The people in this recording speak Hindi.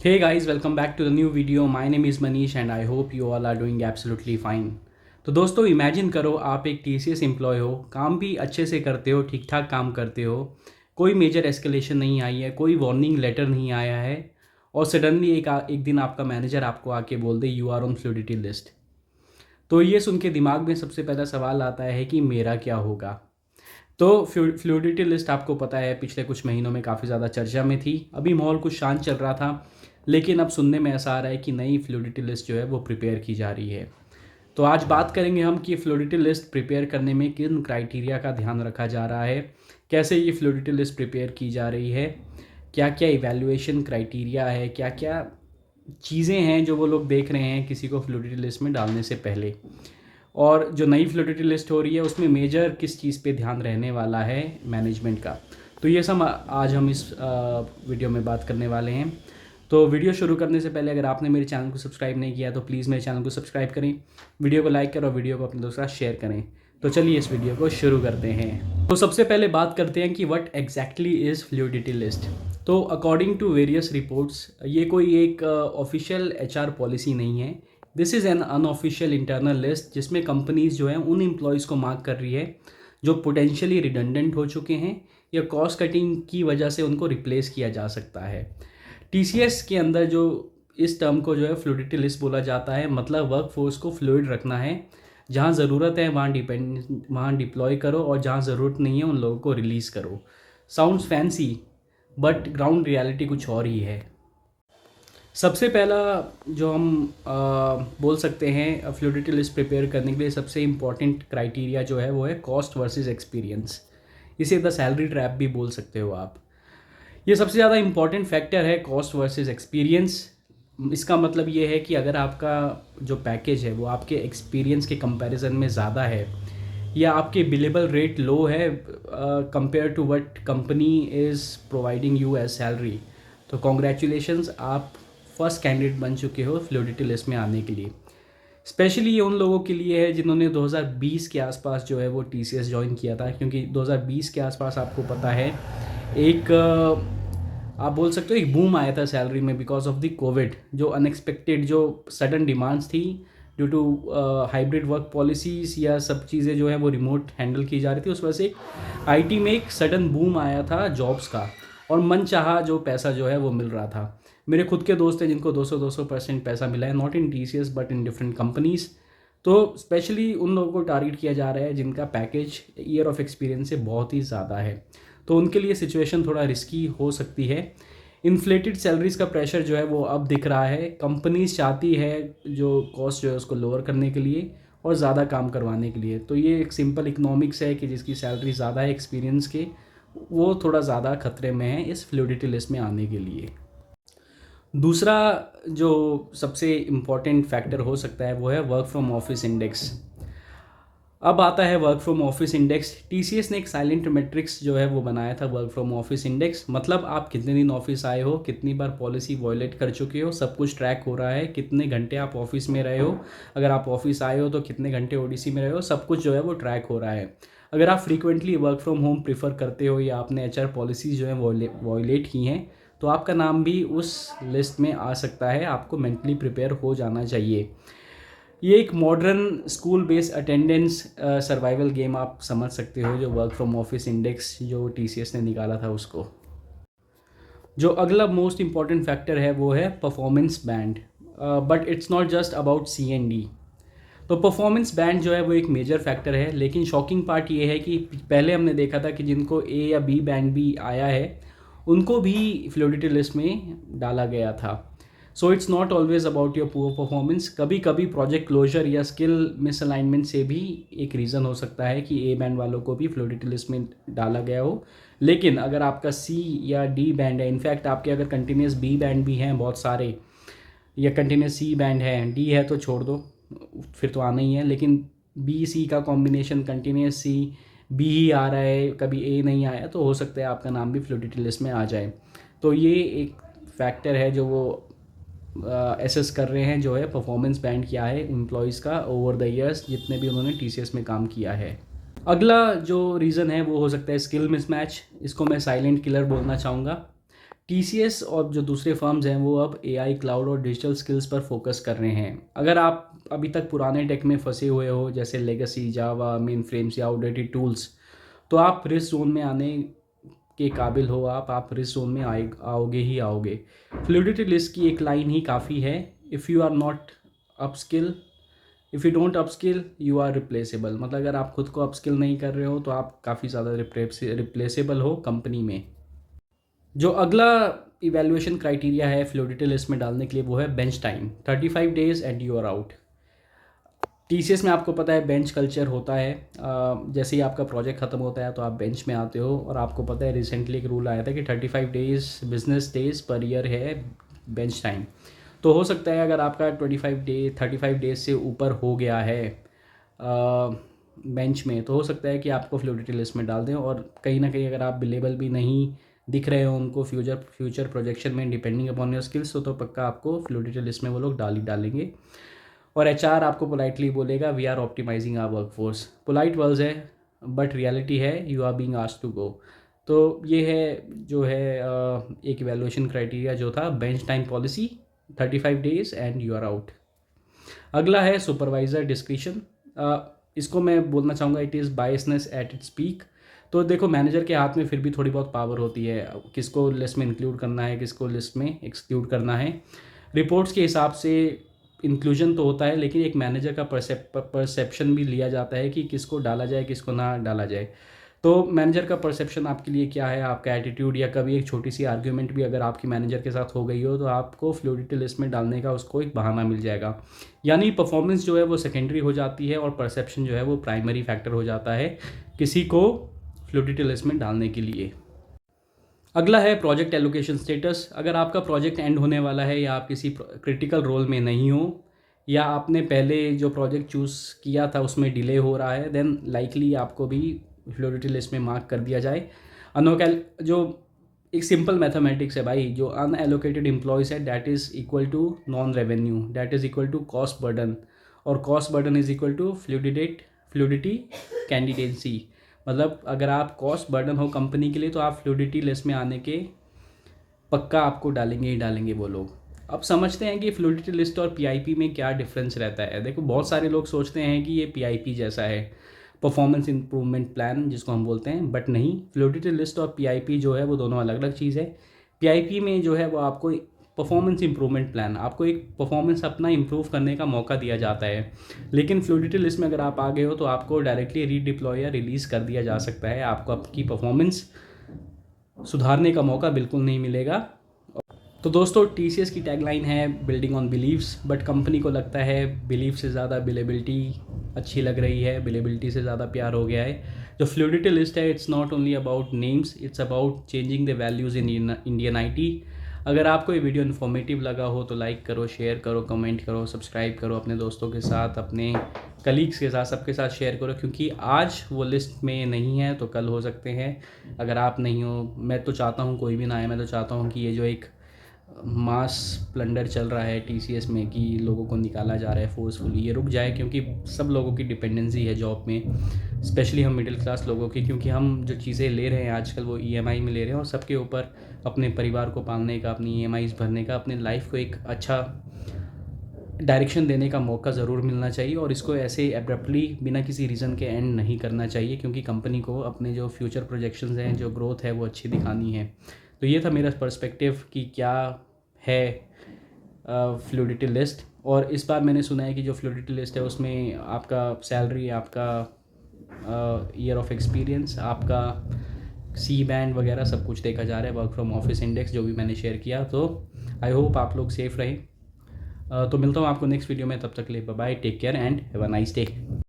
Hey guys, welcome back to the new video. My name is Manish and I hope you all are doing absolutely fine. तो दोस्तों इमेजिन करो आप एक TCS एम्प्लॉय हो, काम भी अच्छे से करते हो, ठीक ठाक काम करते हो, कोई मेजर एस्केलेशन नहीं आई है, कोई वार्निंग लेटर नहीं आया है और सडनली एक दिन आपका मैनेजर आपको आके बोल दे you are on fluidity list. तो ये सुन के दिमाग में सबसे पहला सवाल आता है कि मेरा क्या होगा। तो फ्लूडिटी लिस्ट आपको पता है पिछले कुछ महीनों में काफ़ी ज़्यादा चर्चा में थी। अभी माहौल कुछ शांत चल रहा था, लेकिन अब सुनने में ऐसा आ रहा है कि नई फ्लूडिटी लिस्ट जो है वो प्रिपेयर की जा रही है। तो आज बात करेंगे हम कि फ्लूडिटी लिस्ट प्रिपेयर करने में किन क्राइटेरिया का ध्यान रखा जा रहा है, कैसे ये फ्लूडिटी लिस्ट प्रिपेयर की जा रही है, क्या क्या इवैल्यूएशन क्राइटेरिया है, क्या क्या चीज़ें हैं जो वो लोग देख रहे हैं किसी को फ्लूडिटी लिस्ट में डालने से पहले, और जो नई फ्लूडिटी लिस्ट हो रही है उसमें मेजर किस चीज़ पे ध्यान रहने वाला है मैनेजमेंट का। तो ये सब आज हम इस वीडियो में बात करने वाले हैं। तो वीडियो शुरू करने से पहले अगर आपने मेरे चैनल को सब्सक्राइब नहीं किया तो प्लीज़ मेरे चैनल को सब्सक्राइब करें, वीडियो को लाइक करें और वीडियो को अपने दोस्तों के साथ शेयर करें। तो चलिए इस वीडियो को शुरू करते हैं। तो सबसे पहले बात करते हैं कि what exactly is fluidity list. तो अकॉर्डिंग टू वेरियस रिपोर्ट्स ये कोई एक ऑफिशियल HR पॉलिसी नहीं है। This is an unofficial internal list जिसमें कंपनीज जो हैं उन एम्प्लॉयज़ को मार्क कर रही है जो पोटेंशियली रिडंडेंट हो चुके हैं या कॉस्ट कटिंग की वजह से उनको रिप्लेस किया जा सकता है। TCS के अंदर जो इस टर्म को जो है फ्लूडिटी लिस्ट बोला जाता है, मतलब वर्क फोर्स को फ्लूइड रखना है। जहाँ ज़रूरत है वहाँ डिप्लॉय करो और जहाँ ज़रूरत नहीं है उन लोगों को रिलीज़ करो। Sounds fancy but ground reality कुछ और ही है। सबसे पहला जो हम बोल सकते हैं फ्लूडिटी लिस्ट प्रिपेयर करने के लिए सबसे इम्पॉर्टेंट क्राइटेरिया जो है वो है कॉस्ट वर्सेस एक्सपीरियंस। इसे द सैलरी ट्रैप भी बोल सकते हो आप। ये सबसे ज़्यादा इम्पॉर्टेंट फैक्टर है कॉस्ट वर्सेस एक्सपीरियंस। इसका मतलब ये है कि अगर आपका जो पैकेज है वो आपके एक्सपीरियंस के कंपैरिजन में ज़्यादा है या आपके बिलेबल रेट लो है compare to what company is providing you as salary, तो कॉन्ग्रेचुलेशंस, आप फर्स्ट कैंडिडेट बन चुके हो फ्लूडिटी लिस्ट में आने के लिए। स्पेशली ये उन लोगों के लिए है जिन्होंने 2020 के आसपास जो है वो TCS ज्वाइन किया था, क्योंकि 2020 के आसपास आपको पता है एक आप बोल सकते हो एक बूम आया था सैलरी में बिकॉज ऑफ द कोविड। जो अनएक्सपेक्टेड जो सडन डिमांड्स थी due to hybrid work policies या सब चीज़ें जो है वो रिमोट हैंडल की जा रही थी, उस वजह से IT में एक सडन बूम आया था जॉब्स का और मन चाहा जो पैसा जो है वो मिल रहा था। मेरे खुद के दोस्त हैं जिनको 200% पैसा मिला है, not in TCS but in different companies. तो स्पेशली उन लोगों को टारगेट किया जा रहा है जिनका पैकेज ईयर ऑफ एक्सपीरियंस से बहुत ही ज़्यादा है, तो उनके लिए सिचुएशन थोड़ा रिस्की हो सकती है। इन्फ्लेटेड सैलरीज का प्रेशर जो है वो अब दिख रहा है। कंपनीज चाहती है जो कॉस्ट जो है उसको लोअर करने के लिए और ज़्यादा काम करवाने के लिए। तो ये एक सिंपल इकोनॉमिक्स है कि जिसकी सैलरी ज़्यादा है एक्सपीरियंस के, वो थोड़ा ज़्यादा खतरे में है इस फ्लूडिटी लिस्ट में आने के लिए। दूसरा जो सबसे इम्पॉर्टेंट फैक्टर हो सकता है वो है वर्क फ्रॉम ऑफिस इंडेक्स। अब आता है work from office index. TCS ने एक साइलेंट मैट्रिक्स जो है वो बनाया था वर्क फ्रॉम ऑफिस इंडेक्स, मतलब आप कितने दिन ऑफिस आए हो, कितनी बार पॉलिसी वॉयलेट कर चुके हो, सब कुछ ट्रैक हो रहा है। कितने घंटे आप ऑफिस में रहे हो, अगर आप ऑफिस आए हो तो कितने घंटे ODC में रहे हो, सब कुछ जो है वो ट्रैक हो रहा है। अगर आप frequently work from home prefer करते हो या आपने HR पॉलिसीज़ जो है वॉयलेट की हैं तो आपका नाम भी उस लिस्ट में आ सकता है। आपको मेंटली प्रिपेयर हो जाना चाहिए। ये एक modern school based attendance survival game आप समझ सकते हो, जो वर्क फ्रॉम ऑफिस इंडेक्स जो TCS ने निकाला था उसको। जो अगला मोस्ट इम्पॉर्टेंट फैक्टर है वो है performance band, but it's not just about C&D। तो परफॉर्मेंस बैंड जो है वो एक मेजर फैक्टर है, लेकिन शॉकिंग पार्ट ये है कि पहले हमने देखा था कि जिनको A या B बैंड भी आया है उनको भी फ्लूडिटी लिस्ट में डाला गया था। So it's not always about your poor performance. कभी कभी प्रोजेक्ट क्लोजर या स्किल मिसअलाइनमेंट से भी एक रीज़न हो सकता है कि A बैंड वालों को भी फ्लूडिटी लिस्ट में डाला गया हो। लेकिन अगर आपका C या D बैंड है, इनफैक्ट आपके अगर कंटिन्यूस B बैंड भी हैं बहुत सारे या कंटिन्यूस C बैंड है, D है तो छोड़ दो, फिर तो आना ही है। लेकिन B C का कॉम्बिनेशन कंटिन्यूस C B ही आ रहा है, कभी A नहीं आया, तो हो सकता है आपका नाम भी फ्लूडिटी लिस्ट में आ जाए। तो ये एक फैक्टर है जो वो एसेस कर रहे हैं, जो है परफॉर्मेंस बैंड क्या है एम्प्लॉयज़ का ओवर द ईयर्स जितने भी उन्होंने TCS में काम किया है। अगला जो रीज़न है वो हो सकता है स्किल मिसमैच। इसको मैं साइलेंट किलर बोलना चाहूँगा। टीसीएस और जो दूसरे फर्म्स हैं वो अब एआई, क्लाउड और डिजिटल स्किल्स पर फोकस कर रहे हैं। अगर आप अभी तक पुराने टेक में फंसे हुए हो, जैसे लेगेसी, जावा, मेन फ्रेम्स या आउटडेटेड टूल्स, तो आप रिस्क जोन में आने के काबिल हो। आप रिस्क जोन में आओगे ही आओगे। फ्लूइडिटी लिस्ट की एक लाइन ही काफ़ी है, if you are not upskill, if you don't upskill you are replaceable. मतलब अगर आप खुद को अपस्किल नहीं कर रहे हो तो आप काफ़ी ज़्यादा रिप्लेसेबल हो कंपनी में। जो अगला इवैल्यूएशन क्राइटेरिया है फ्लूइडिटी लिस्ट में डालने के लिए वो है bench time. 35 days and you are out. TCS में आपको पता है बेंच कल्चर होता है। जैसे ही आपका प्रोजेक्ट ख़त्म होता है तो आप बेंच में आते हो, और आपको पता है रिसेंटली एक रूल आया था कि 35 days business days per year है बेंच टाइम। तो हो सकता है अगर आपका 35 डेज से ऊपर हो गया है बेंच में, तो हो सकता है कि आपको फ्लूइडिटी लिस्ट में डाल दें। और कहीं ना कहीं अगर आप बिलेबल भी नहीं दिख रहे हो उनको फ्यूचर प्रोजेक्शन में, डिपेंडिंग अपॉन योर स्किल्स, तो पक्का आपको फ्लूइडिटी लिस्ट में वो लोग डालेंगे। और एचआर आपको पोलाइटली बोलेगा we are optimising our workforce. Polite words है बट रियलिटी है you are being asked to go. तो ये है जो है एक इवैल्यूएशन क्राइटेरिया जो था bench time policy, 35 days and you are out. अगला है सुपरवाइज़र डिस्क्रिशन। इसको मैं बोलना चाहूँगा it is biasness at its peak. तो देखो मैनेजर के हाथ में फिर भी थोड़ी बहुत पावर होती है, किसको लिस्ट में इंक्लूड करना है, किसको लिस्ट में एक्सक्लूड करना है। रिपोर्ट्स के हिसाब से इंक्लूजन तो होता है, लेकिन एक मैनेजर का परसेप्शन भी लिया जाता है कि किसको डाला जाए, किसको ना डाला जाए। तो मैनेजर का परसेप्शन आपके लिए क्या है, आपका एटीट्यूड, या कभी एक छोटी सी आर्ग्यूमेंट भी अगर आपकी मैनेजर के साथ हो गई हो तो आपको फ्लूइडिटी लिस्ट में डालने का उसको एक बहाना मिल जाएगा। यानी परफॉर्मेंस जो है वो सेकेंडरी हो जाती है और परसेप्शन जो है वो प्राइमरी फैक्टर हो जाता है किसी को फ्लूइडिटी लिस्ट में डालने के लिए। अगला है प्रोजेक्ट एलोकेशन स्टेटस। अगर आपका प्रोजेक्ट एंड होने वाला है या आप किसी क्रिटिकल रोल में नहीं हो, या आपने पहले जो प्रोजेक्ट चूज़ किया था उसमें डिले हो रहा है, देन लाइकली आपको भी फ्लूइडिटी लिस्ट में मार्क कर दिया जाए। जो एक सिंपल मैथमेटिक्स है भाई, जो अनएलोकेटेड एम्प्लॉयज़ है that is equal to non revenue, that is equal to cost burden, और cost burden is equal to fluidity candidacy. मतलब अगर आप कॉस्ट बर्डन हो कंपनी के लिए तो आप फ्लूइडिटी लिस्ट में आने के पक्का आपको डालेंगे ही डालेंगे वो लोग। अब समझते हैं कि फ्लूइडिटी लिस्ट और पीआईपी में क्या डिफरेंस रहता है। देखो बहुत सारे लोग सोचते हैं कि ये पीआईपी जैसा है, परफॉर्मेंस इंप्रूवमेंट प्लान जिसको हम बोलते हैं, बट नहीं। फ्लूइडिटी लिस्ट और पीआईपी जो है वो दोनों अलग अलग चीज़ है। पीआईपी में जो है वो आपको परफॉर्मेंस इंप्रूवमेंट प्लान, आपको एक परफॉर्मेंस अपना इंप्रूव करने का मौका दिया जाता है। लेकिन फ्लूइडिटी लिस्ट में अगर आप आ गए हो तो आपको डायरेक्टली रीडिप्लॉय या रिलीज़ कर दिया जा सकता है, आपको आपकी परफॉर्मेंस सुधारने का मौका बिल्कुल नहीं मिलेगा। तो दोस्तों टीसीएस की टैगलाइन है building on beliefs, but company को लगता है बिलीव से ज़्यादा बिलेबिलिटी अच्छी लग रही है, बिलेबिलिटी से ज़्यादा प्यार हो गया है। जो फ्लूइडिटी लिस्ट है it's not only about names, it's about changing the values in Indian IT. अगर आपको ये वीडियो इन्फॉर्मेटिव लगा हो तो लाइक करो, शेयर करो, कमेंट करो, सब्सक्राइब करो, अपने दोस्तों के साथ, अपने कलीग्स के साथ, सबके साथ शेयर करो, क्योंकि आज वो लिस्ट में नहीं है तो कल हो सकते हैं। अगर आप नहीं हो, मैं तो चाहता हूँ कोई भी ना आए, मैं तो चाहता हूँ कि ये जो एक मास प्लंडर चल रहा है टीसीएस में कि लोगों को निकाला जा रहा है फोर्सफुली, ये रुक जाए, क्योंकि सब लोगों की डिपेंडेंसी है जॉब में, स्पेशली हम मिडिल क्लास लोगों की, क्योंकि हम जो चीज़ें ले रहे हैं आजकल वो ईएमआई में ले रहे हैं, और सबके ऊपर अपने परिवार को पालने का, अपनी ईएमआईज़ भरने का, अपने लाइफ को एक अच्छा डायरेक्शन देने का मौका ज़रूर मिलना चाहिए। और इसको ऐसे एब्रप्टली बिना किसी रीज़न के एंड नहीं करना चाहिए, क्योंकि कंपनी को अपने जो फ्यूचर प्रोजेक्शंस हैं, जो ग्रोथ है वो अच्छी दिखानी है। तो ये था मेरा पर्सपेक्टिव कि क्या है फ्लूइडिटी लिस्ट। और इस बार मैंने सुना है कि जो फ्लूइडिटी लिस्ट है उसमें आपका सैलरी, आपका ईयर ऑफ एक्सपीरियंस, आपका सी बैंड वगैरह सब कुछ देखा जा रहा है, वर्क फ्रॉम ऑफिस इंडेक्स जो भी मैंने शेयर किया। तो आई होप आप लोग सेफ़ रहें। तो मिलता हूँ आपको नेक्स्ट वीडियो में, तब तक के लिए bye bye, take care and have a nice day.